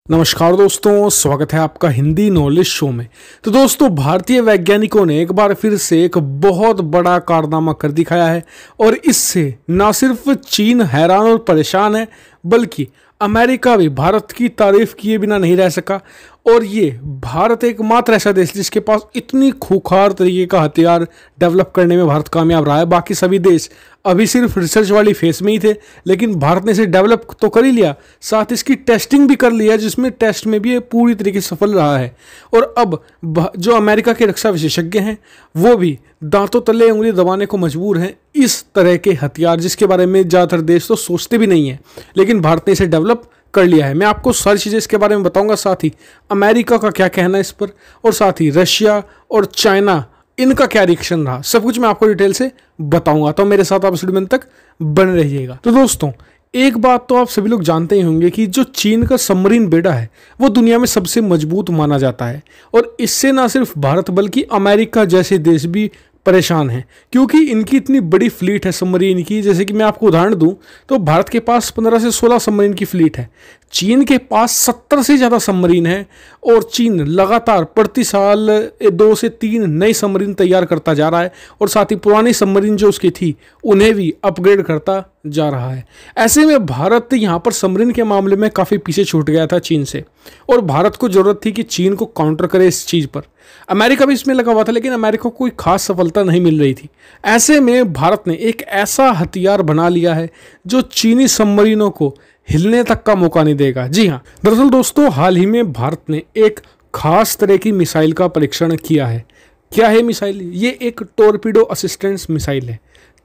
नमस्कार दोस्तों, स्वागत है आपका हिंदी नॉलेज शो में। तो दोस्तों, भारतीय वैज्ञानिकों ने एक बार फिर से एक बहुत बड़ा कारनामा कर दिखाया है और इससे ना सिर्फ चीन हैरान और परेशान है, बल्कि अमेरिका भी भारत की तारीफ किए बिना नहीं रह सका। और ये भारत एकमात्र ऐसा देश जिसके पास इतनी खूंखार तरीके का हथियार डेवलप करने में भारत कामयाब रहा है। बाकी सभी देश अभी सिर्फ रिसर्च वाली फेज में ही थे, लेकिन भारत ने इसे डेवलप तो कर ही लिया, साथ इसकी टेस्टिंग भी कर ली है, जिसमें टेस्ट में भी ये पूरी तरीके से सफल रहा है। और अब जो अमेरिका के रक्षा विशेषज्ञ हैं वो भी दांतों तले उंगली दबाने को मजबूर हैं इस तरह के हथियार, जिसके बारे में ज़्यादातर देश तो सोचते भी नहीं है, लेकिन भारत ने इसे डेवलप कर लिया है। मैं आपको सारी चीज़ें इसके बारे में बताऊंगा, साथ ही अमेरिका का क्या कहना है इस पर, और साथ ही रशिया और चाइना इनका क्या रिएक्शन रहा, सब कुछ मैं आपको डिटेल से बताऊंगा। तो मेरे साथ आप इस वीडियो में तक बने रहिएगा। तो दोस्तों, एक बात तो आप सभी लोग जानते ही होंगे कि जो चीन का सबमरीन बेड़ा है वो दुनिया में सबसे मजबूत माना जाता है, और इससे ना सिर्फ भारत बल्कि अमेरिका जैसे देश भी परेशान हैं, क्योंकि इनकी इतनी बड़ी फ्लीट है सबमरीन की। जैसे कि मैं आपको उदाहरण दूं तो भारत के पास 15 से 16 सबमरीन की फ्लीट है, चीन के पास 70 से ज़्यादा सबमरीन है, और चीन लगातार प्रति साल 2 से 3 नई सबमरीन तैयार करता जा रहा है, और साथ ही पुरानी सबमरीन जो उसकी थी उन्हें भी अपग्रेड करता जा रहा है। ऐसे में भारत यहाँ पर सबमरीन के मामले में काफ़ी पीछे छूट गया था चीन से, और भारत को जरूरत थी कि चीन को काउंटर करे इस चीज़ पर। अमेरिका भी इसमें लगा हुआ था, लेकिन अमेरिका को कोई खास सफलता नहीं मिल रही थी। ऐसे में भारत ने एक ऐसा हथियार बना लिया है जो चीनी सबमरीनों को हिलने तक का मौका नहीं देगा। जी हाँ, दरअसल दोस्तों, हाल ही में भारत ने एक खास तरह की मिसाइल का परीक्षण किया है। क्या है मिसाइल? ये एक टॉर्पीडो असिस्टेंस मिसाइल है।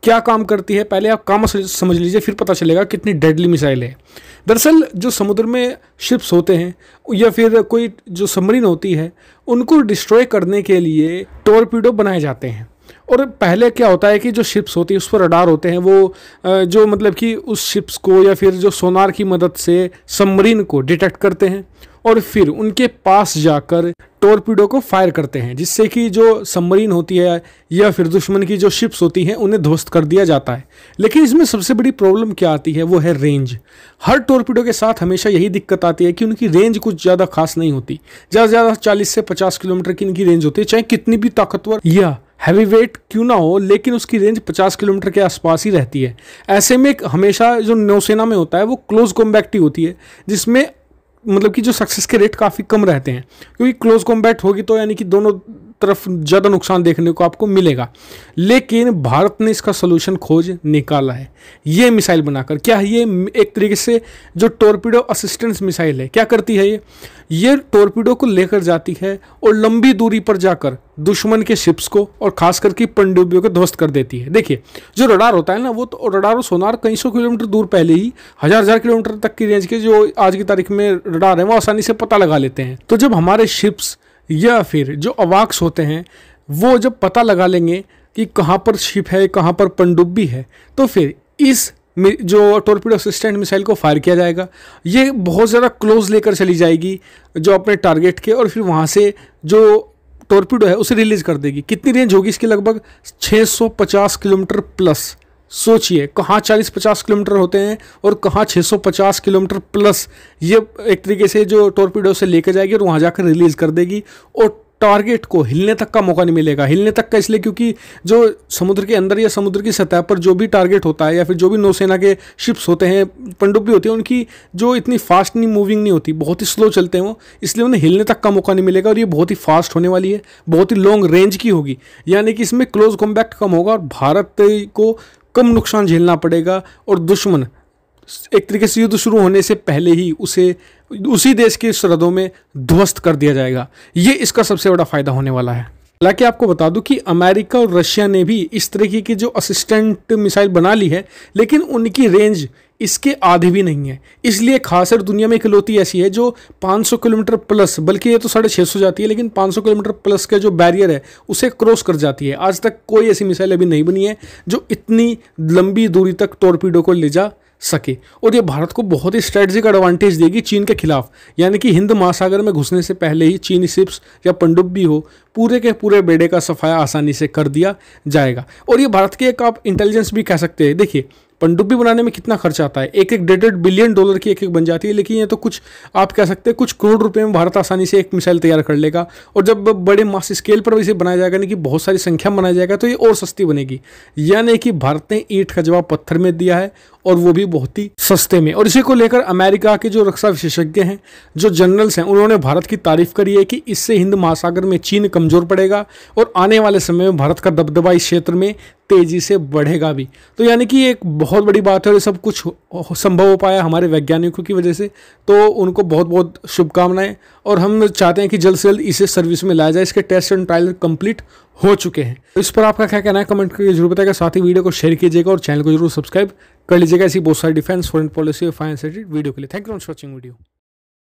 क्या काम करती है, पहले आप काम समझ लीजिए, फिर पता चलेगा कितनी डेडली मिसाइल है। दरअसल जो समुद्र में शिप्स होते हैं या फिर कोई जो सबमरीन होती है, उनको डिस्ट्रॉय करने के लिए टॉर्पीडो बनाए जाते हैं। और पहले क्या होता है कि जो शिप्स होती है उस पर रडार होते हैं, वो जो मतलब कि उस शिप्स को या फिर जो सोनार की मदद से सबमरीन को डिटेक्ट करते हैं, और फिर उनके पास जाकर टॉर्पीडो को फायर करते हैं, जिससे कि जो सबमरीन होती है या फिर दुश्मन की जो शिप्स होती हैं उन्हें ध्वस्त कर दिया जाता है। लेकिन इसमें सबसे बड़ी प्रॉब्लम क्या आती है, वो है रेंज। हर टॉर्पीडो के साथ हमेशा यही दिक्कत आती है कि उनकी रेंज कुछ ज़्यादा खास नहीं होती। ज़्यादा से ज़्यादा 40 से 50 किलोमीटर की इनकी रेंज होती है, चाहे कितनी भी ताकतवर या हैवी वेट क्यों ना हो, लेकिन उसकी रेंज 50 किलोमीटर के आसपास ही रहती है। ऐसे में हमेशा जो नौसेना में होता है वो क्लोज कॉम्बैट होती है, जिसमें मतलब कि जो सक्सेस के रेट काफ़ी कम रहते हैं, क्योंकि क्लोज कॉम्बैट होगी तो यानी कि दोनों तरफ ज़्यादा नुकसान देखने को आपको मिलेगा। लेकिन भारत ने इसका सोल्यूशन खोज निकाला है, ये मिसाइल बनाकर। क्या है ये? एक तरीके से जो टॉर्पीडो असिस्टेंस मिसाइल है। क्या करती है ये टॉर्पीडो को लेकर जाती है और लंबी दूरी पर जाकर दुश्मन के शिप्स को और खास करके पनडुब्बियों को ध्वस्त कर देती है। देखिए, जो रडार होता है ना, वो तो रडार और सोनार कई सौ किलोमीटर दूर पहले ही हजार किलोमीटर तक की रेंज के जो आज की तारीख में रडार है वो आसानी से पता लगा लेते हैं। तो जब हमारे शिप्स या फिर जो अवाक्स होते हैं वो जब पता लगा लेंगे कि कहाँ पर शिप है, कहाँ पर पनडुब्बी है, तो फिर इस जो टॉर्पीडो असिस्टेंट मिसाइल को फायर किया जाएगा। ये बहुत ज़्यादा क्लोज लेकर चली जाएगी जो अपने टारगेट के, और फिर वहाँ से जो टॉर्पीडो है उसे रिलीज कर देगी। कितनी रेंज होगी इसकी? लगभग 650 किलोमीटर प्लस। सोचिए, कहाँ 40-50 किलोमीटर होते हैं और कहाँ 650 किलोमीटर प्लस। ये एक तरीके से जो टॉर्पीडो से लेकर जाएगी और वहाँ जाकर रिलीज कर देगी, और टारगेट को हिलने तक का मौका नहीं मिलेगा। हिलने तक का इसलिए क्योंकि जो समुद्र के अंदर या समुद्र की सतह पर जो भी टारगेट होता है या फिर जो भी नौसेना के शिप्स होते हैं, पनडुब्बी होती है, उनकी जो इतनी फास्ट नहीं मूविंग नहीं होती, बहुत ही स्लो चलते हैं वो, इसलिए उन्हें हिलने तक का मौका नहीं मिलेगा। और ये बहुत ही फास्ट होने वाली है, बहुत ही लॉन्ग रेंज की होगी, यानी कि इसमें क्लोज कॉम्बैट कम होगा और भारत को कम नुकसान झेलना पड़ेगा, और दुश्मन एक तरीके से युद्ध शुरू होने से पहले ही उसे उसी देश की सरहदों में ध्वस्त कर दिया जाएगा। ये इसका सबसे बड़ा फायदा होने वाला है। हालांकि आपको बता दूं कि अमेरिका और रशिया ने भी इस तरीके की जो असिस्टेंट मिसाइल बना ली है, लेकिन उनकी रेंज इसके आधे भी नहीं है। इसलिए खासकर दुनिया में इकलौती ऐसी है जो 500 किलोमीटर प्लस, बल्कि ये तो 650 जाती है, लेकिन 500 किलोमीटर प्लस का जो बैरियर है उसे क्रॉस कर जाती है। आज तक कोई ऐसी मिसाइल अभी नहीं बनी है जो इतनी लंबी दूरी तक टॉर्पीडो को ले जा सके, और ये भारत को बहुत ही स्ट्रेटजिक एडवांटेज देगी चीन के खिलाफ। यानी कि हिंद महासागर में घुसने से पहले ही चीनी शिप्स या पनडुब्बी हो, पूरे के पूरे बेड़े का सफाया आसानी से कर दिया जाएगा। और ये भारत के एक आप इंटेलिजेंस भी कह सकते हैं। देखिए, पनडुब्बी बनाने में कितना खर्च आता है, एक एक $1.5 बिलियन की एक एक बन जाती है। लेकिन ये तो कुछ आप कह सकते हैं कुछ करोड़ रुपए में भारत आसानी से एक मिसाइल तैयार कर लेगा। और जब बड़े मास स्केल पर इसे बनाया जाएगा, यानी कि बहुत सारी संख्या में बनाया जाएगा, तो ये और सस्ती बनेगी। यानी कि भारत ने ईंट का जवाब पत्थर में दिया है, और वो भी बहुत ही सस्ते में। और इसी को लेकर अमेरिका के जो रक्षा विशेषज्ञ हैं, जो जनरल्स हैं, उन्होंने भारत की तारीफ करी है कि इससे हिंद महासागर में चीन कमजोर पड़ेगा और आने वाले समय में भारत का दबदबा इस क्षेत्र में तेजी से बढ़ेगा भी। तो यानी कि एक बहुत बड़ी बात है, और ये सब कुछ संभव हो पाया हमारे वैज्ञानिकों की वजह से। तो उनको बहुत बहुत शुभकामनाएं, और हम चाहते हैं कि जल्द से जल्द इसे सर्विस में लाया जाए। इसके टेस्ट एंड ट्रायल कंप्लीट हो चुके हैं। इस पर आपका क्या कहना है कमेंट करके जरूर बताएगा। साथ ही वीडियो को शेयर कीजिएगा और चैनल को जरूर सब्सक्राइब कर लीजिएगा ऐसी बहुत सारी डिफेंस, फॉरेन पॉलिसी और फाइनेंस रिलेटेड वीडियो के लिए। Thank you for watching video.